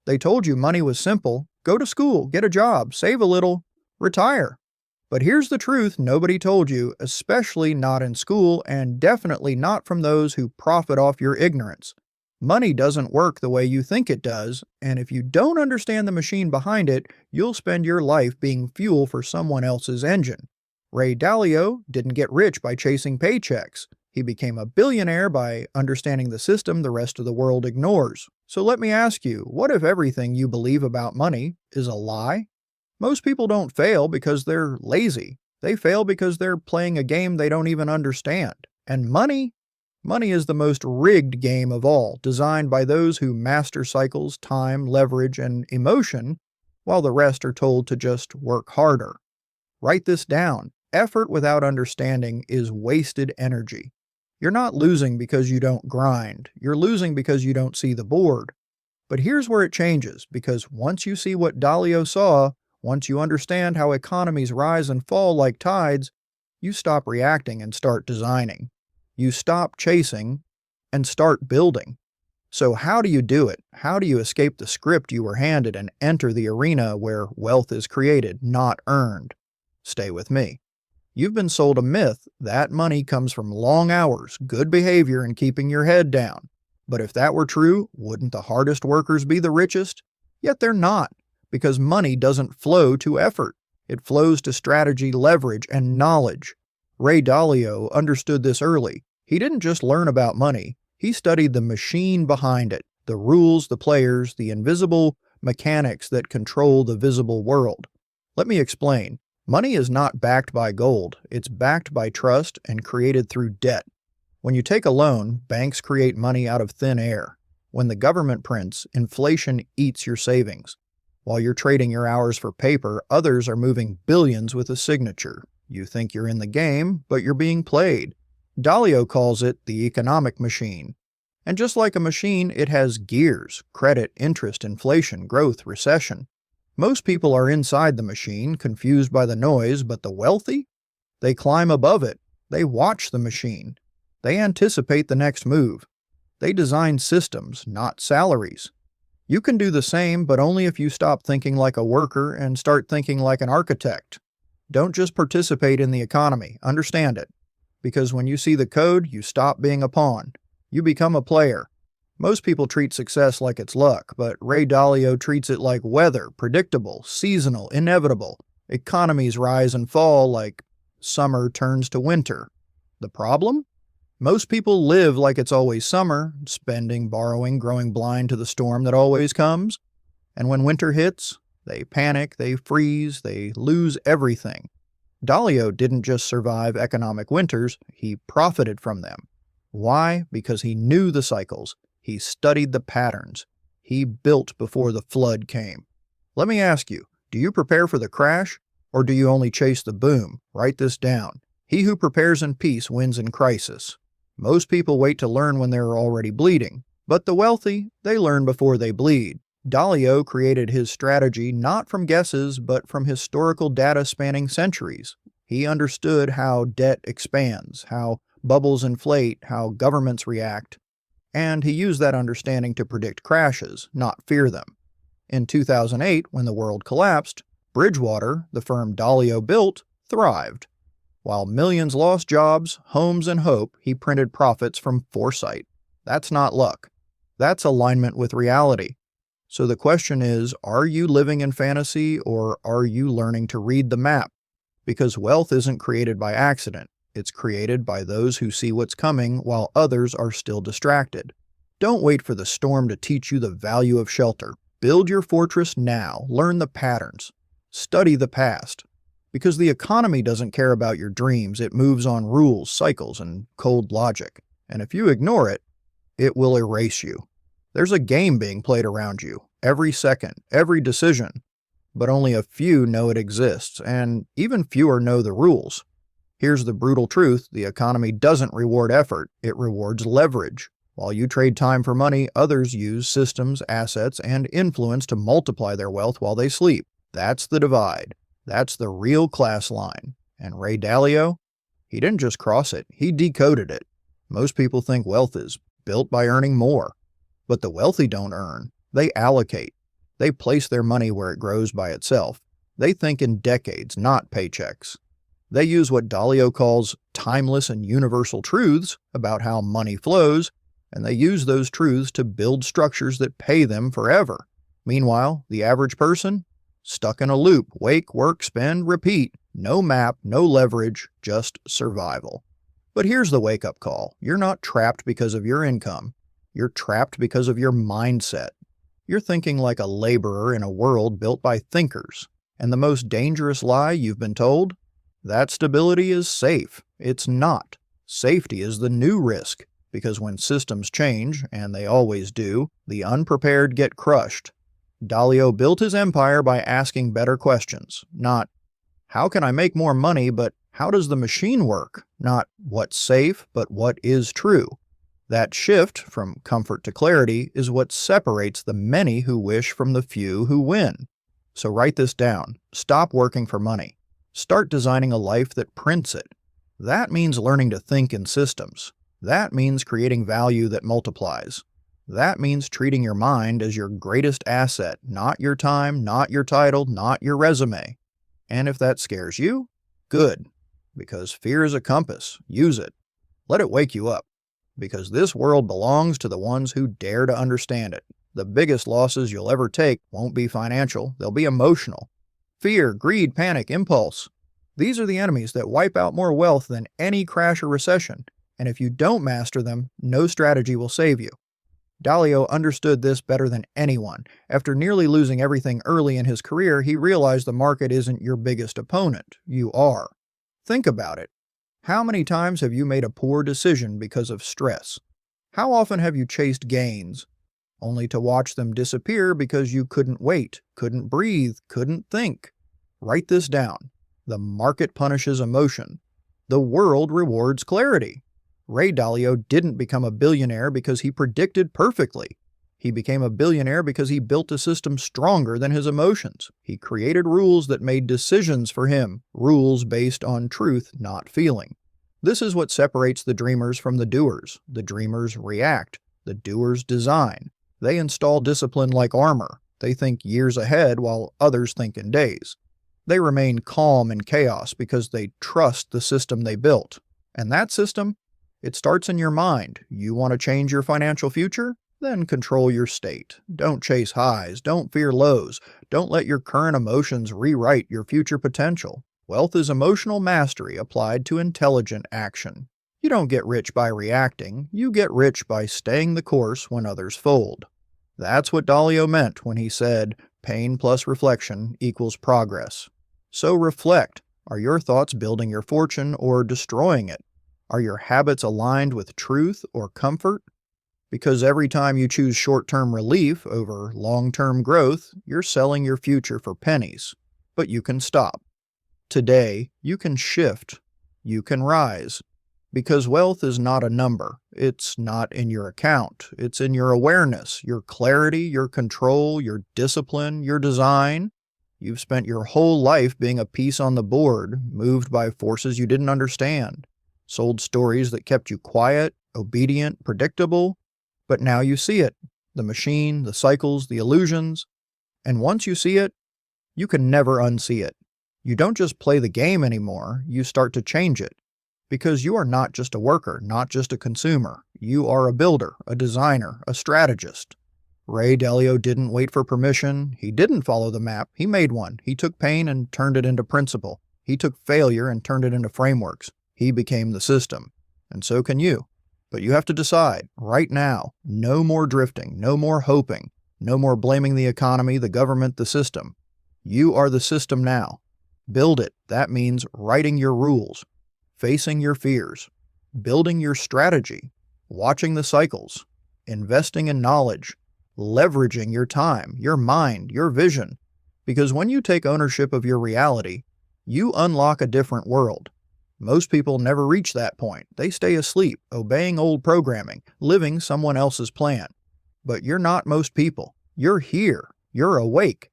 They told you money was simple: go to school, get a job, save a little, retire. But here's the truth nobody told you, especially not in school, and definitely not from those who profit off your ignorance. Money doesn't work the way you think it does, and if you don't understand the machine behind it, you'll spend your life being fuel for someone else's engine. Ray Dalio didn't get rich by chasing paychecks. He became a billionaire by understanding the system the rest of the world ignores. So let me ask you, what if everything you believe about money is a lie? Most people don't fail because they're lazy. They fail because they're playing a game they don't even understand. And money is the most rigged game of all, designed by those who master cycles, time, leverage, and emotion, while the rest are told to just work harder. Write this down. Effort without understanding is wasted energy. You're not losing because you don't grind. You're losing because you don't see the board. But here's where it changes, because once you see what Dalio saw, once you understand how economies rise and fall like tides, you stop reacting and start designing. You stop chasing and start building. So how do you do it? How do you escape the script you were handed and enter the arena where wealth is created, not earned? Stay with me. You've been sold a myth that money comes from long hours, good behavior, and keeping your head down. But if that were true, wouldn't the hardest workers be the richest? Yet they're not, because money doesn't flow to effort. It flows to strategy, leverage, and knowledge. Ray Dalio understood this early. He didn't just learn about money. He studied the machine behind it, the rules, the players, the invisible mechanics that control the visible world. Let me explain. Money is not backed by gold. It's backed by trust and created through debt. When you take a loan, banks create money out of thin air. When the government prints, inflation eats your savings. While you're trading your hours for paper, others are moving billions with a signature. You think you're in the game, but you're being played. Dalio calls it the economic machine. And just like a machine, it has gears: credit, interest, inflation, growth, recession. Most people are inside the machine, confused by the noise, but the wealthy? They climb above it. They watch the machine. They anticipate the next move. They design systems, not salaries. You can do the same, but only if you stop thinking like a worker and start thinking like an architect. Don't just participate in the economy, understand it. Because when you see the code, you stop being a pawn. You become a player. Most people treat success like it's luck, but Ray Dalio treats it like weather, predictable, seasonal, inevitable. Economies rise and fall like summer turns to winter. The problem? Most people live like it's always summer, spending, borrowing, growing blind to the storm that always comes. And when winter hits, they panic, they freeze, they lose everything. Dalio didn't just survive economic winters, he profited from them. Why? Because he knew the cycles. He studied the patterns. He built before the flood came. Let me ask you, do you prepare for the crash, or do you only chase the boom? Write this down. He who prepares in peace wins in crisis. Most people wait to learn when they're already bleeding, but the wealthy, they learn before they bleed. Dalio created his strategy not from guesses, but from historical data spanning centuries. He understood how debt expands, how bubbles inflate, how governments react, and he used that understanding to predict crashes, not fear them. In 2008, when the world collapsed, Bridgewater, the firm Dalio built, thrived. While millions lost jobs, homes, and hope, he printed profits from foresight. That's not luck. That's alignment with reality. So the question is, are you living in fantasy, or are you learning to read the map? Because wealth isn't created by accident. It's created by those who see what's coming while others are still distracted. Don't wait for the storm to teach you the value of shelter. Build your fortress now. Learn the patterns. Study the past. Because the economy doesn't care about your dreams. It moves on rules, cycles, and cold logic. And if you ignore it, it will erase you. There's a game being played around you, every second, every decision. But only a few know it exists, and even fewer know the rules. Here's the brutal truth: the economy doesn't reward effort, it rewards leverage. While you trade time for money, others use systems, assets, and influence to multiply their wealth while they sleep. That's the divide. That's the real class line. And Ray Dalio? He didn't just cross it, he decoded it. Most people think wealth is built by earning more. But the wealthy don't earn, they allocate. They place their money where it grows by itself. They think in decades, not paychecks. They use what Dalio calls timeless and universal truths about how money flows, and they use those truths to build structures that pay them forever. Meanwhile, the average person? Stuck in a loop, wake, work, spend, repeat. No map, no leverage, just survival. But here's the wake-up call. You're not trapped because of your income. You're trapped because of your mindset. You're thinking like a laborer in a world built by thinkers. And the most dangerous lie you've been told? That stability is safe. It's not. Safety is the new risk, because when systems change, and they always do, the unprepared get crushed. Dalio built his empire by asking better questions, not, how can I make more money, but how does the machine work? Not what's safe, but what is true. That shift from comfort to clarity is what separates the many who wish from the few who win. So write this down. Stop working for money. Start designing a life that prints it. That means learning to think in systems. That means creating value that multiplies. That means treating your mind as your greatest asset, not your time, not your title, not your resume. And if that scares you, good, because fear is a compass. Use it. Let it wake you up, because this world belongs to the ones who dare to understand it. The biggest losses you'll ever take won't be financial, they'll be emotional. Fear, greed, panic, impulse. These are the enemies that wipe out more wealth than any crash or recession, and if you don't master them, no strategy will save you. Dalio understood this better than anyone. After nearly losing everything early in his career, he realized the market isn't your biggest opponent. You are. Think about it. How many times have you made a poor decision because of stress? How often have you chased gains, only to watch them disappear because you couldn't wait, couldn't breathe, couldn't think? Write this down. The market punishes emotion. The world rewards clarity. Ray Dalio didn't become a billionaire because he predicted perfectly. He became a billionaire because he built a system stronger than his emotions. He created rules that made decisions for him, rules based on truth, not feeling. This is what separates the dreamers from the doers. The dreamers react. The doers design. They install discipline like armor. They think years ahead while others think in days. They remain calm in chaos because they trust the system they built. And that system? It starts in your mind. You want to change your financial future? Then control your state. Don't chase highs. Don't fear lows. Don't let your current emotions rewrite your future potential. Wealth is emotional mastery applied to intelligent action. You don't get rich by reacting. You get rich by staying the course when others fold. That's what Dalio meant when he said, pain plus reflection equals progress. So reflect. Are your thoughts building your fortune or destroying it? Are your habits aligned with truth or comfort? Because every time you choose short-term relief over long-term growth, you're selling your future for pennies. But you can stop. Today, you can shift. You can rise. Because wealth is not a number. It's not in your account. It's in your awareness, your clarity, your control, your discipline, your design. You've spent your whole life being a piece on the board, moved by forces you didn't understand. Sold stories that kept you quiet, obedient, predictable. But now you see it. The machine, the cycles, the illusions. And once you see it, you can never unsee it. You don't just play the game anymore, you start to change it. Because you are not just a worker, not just a consumer. You are a builder, a designer, a strategist. Ray Dalio didn't wait for permission. He didn't follow the map. He made one. He took pain and turned it into principle. He took failure and turned it into frameworks. He became the system. And so can you. But you have to decide, right now, no more drifting, no more hoping, no more blaming the economy, the government, the system. You are the system now. Build it. That means writing your rules, facing your fears, building your strategy, watching the cycles, investing in knowledge, leveraging your time, your mind, your vision. Because when you take ownership of your reality, you unlock a different world. Most people never reach that point. They stay asleep, obeying old programming, living someone else's plan. But you're not most people. You're here. You're awake.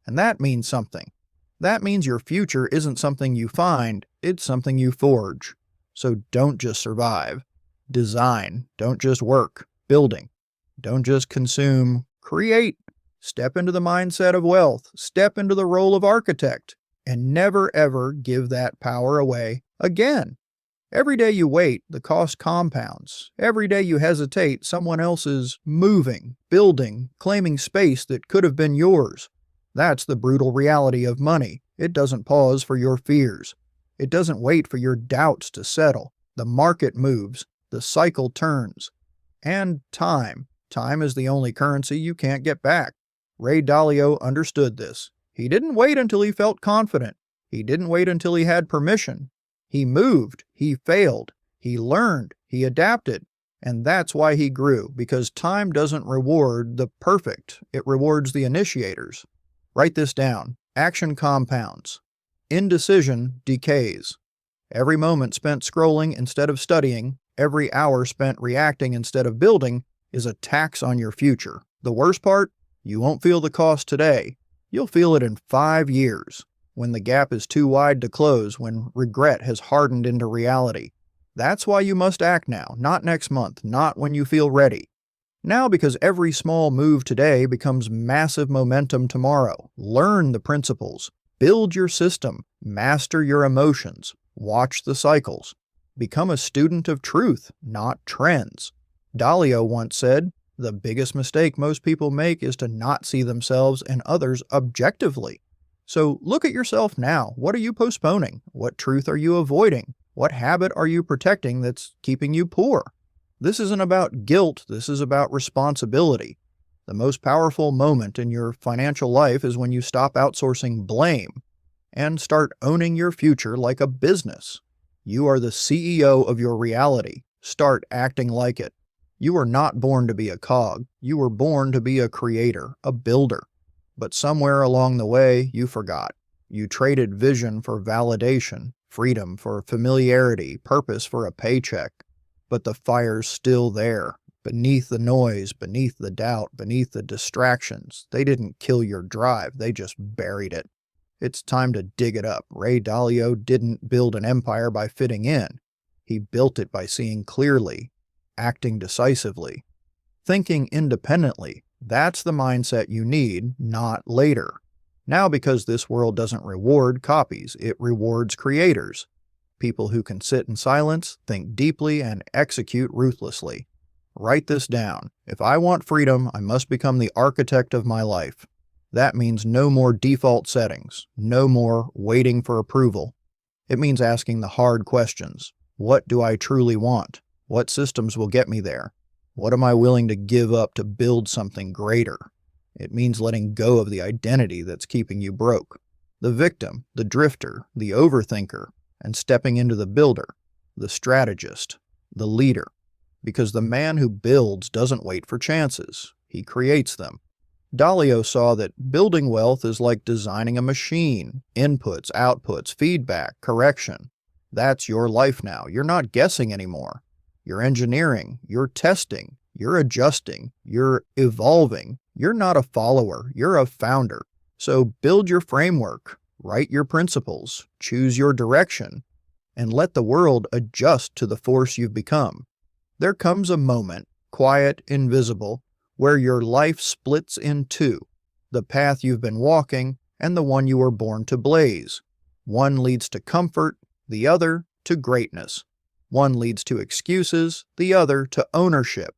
And that means something. That means your future isn't something you find, it's something you forge. So don't just survive. Design. Don't just work. Building. Don't just consume. Create. Step into the mindset of wealth. Step into the role of architect. And never ever give that power away again. Every day you wait, the cost compounds. Every day you hesitate, someone else is moving, building, claiming space that could have been yours. That's the brutal reality of money. It doesn't pause for your fears. It doesn't wait for your doubts to settle. The market moves. The cycle turns. And time. Time is the only currency you can't get back. Ray Dalio understood this. He didn't wait until he felt confident. He didn't wait until he had permission. He moved. He failed. He learned. He adapted. And that's why he grew, because time doesn't reward the perfect. It rewards the initiators. Write this down. Action compounds. Indecision decays. Every moment spent scrolling instead of studying, every hour spent reacting instead of building, is a tax on your future. The worst part? You won't feel the cost today. You'll feel it in 5 years, when the gap is too wide to close, when regret has hardened into reality. That's why you must act now, not next month, not when you feel ready. Now, because every small move today becomes massive momentum tomorrow. Learn the principles. Build your system. Master your emotions. Watch the cycles. Become a student of truth, not trends. Dalio once said, "The biggest mistake most people make is to not see themselves and others objectively." So look at yourself now. What are you postponing? What truth are you avoiding? What habit are you protecting that's keeping you poor? This isn't about guilt. This is about responsibility. The most powerful moment in your financial life is when you stop outsourcing blame and start owning your future like a business. You are the CEO of your reality. Start acting like it. You were not born to be a cog. You were born to be a creator, a builder. But somewhere along the way, you forgot. You traded vision for validation, freedom for familiarity, purpose for a paycheck. But the fire's still there, beneath the noise, beneath the doubt, beneath the distractions. They didn't kill your drive, they just buried it. It's time to dig it up. Ray Dalio didn't build an empire by fitting in. He built it by seeing clearly, acting decisively, thinking independently. That's the mindset you need, not later. Now, because this world doesn't reward copies, it rewards creators. People who can sit in silence, think deeply, and execute ruthlessly. Write this down. If I want freedom, I must become the architect of my life. That means no more default settings, no more waiting for approval. It means asking the hard questions. What do I truly want? What systems will get me there? What am I willing to give up to build something greater? It means letting go of the identity that's keeping you broke. The victim, the drifter, the overthinker, and stepping into the builder, the strategist, the leader. Because the man who builds doesn't wait for chances. He creates them. Dalio saw that building wealth is like designing a machine. Inputs, outputs, feedback, correction. That's your life now. You're not guessing anymore. You're engineering. You're testing. You're adjusting. You're evolving. You're not a follower. You're a founder. So build your framework. Write your principles. Choose your direction. And let the world adjust to the force you've become. There comes a moment, quiet, invisible, where your life splits in two, the path you've been walking and the one you were born to blaze. One leads to comfort, the other to greatness. One leads to excuses, the other to ownership.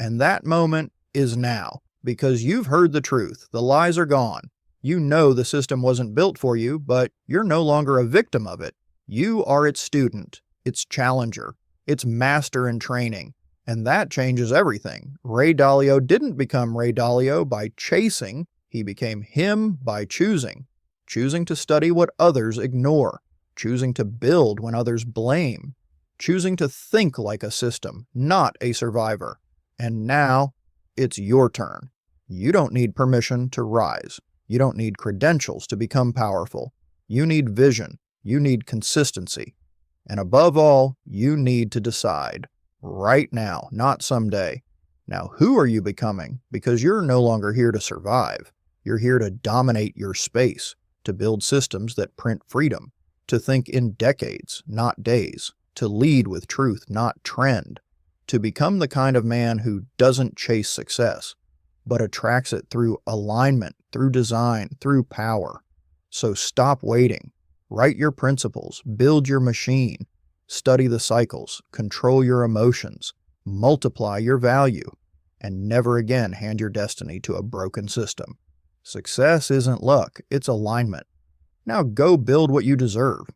And that moment is now, because you've heard the truth. The lies are gone. You know the system wasn't built for you, but you're no longer a victim of it. You are its student, its challenger, its master in training. And that changes everything. Ray Dalio didn't become Ray Dalio by chasing. He became him by choosing. Choosing to study what others ignore. Choosing to build when others blame. Choosing to think like a system, not a survivor. And now, it's your turn. You don't need permission to rise. You don't need credentials to become powerful. You need vision. You need consistency. And above all, you need to decide. Right now, not someday. Now, who are you becoming? Because you're no longer here to survive. You're here to dominate your space, to build systems that print freedom, to think in decades, not days, to lead with truth, not trend, to become the kind of man who doesn't chase success, but attracts it through alignment, through design, through power. So stop waiting. Write your principles, build your machine, study the cycles, control your emotions, multiply your value, and never again hand your destiny to a broken system. Success isn't luck, it's alignment. Now go build what you deserve.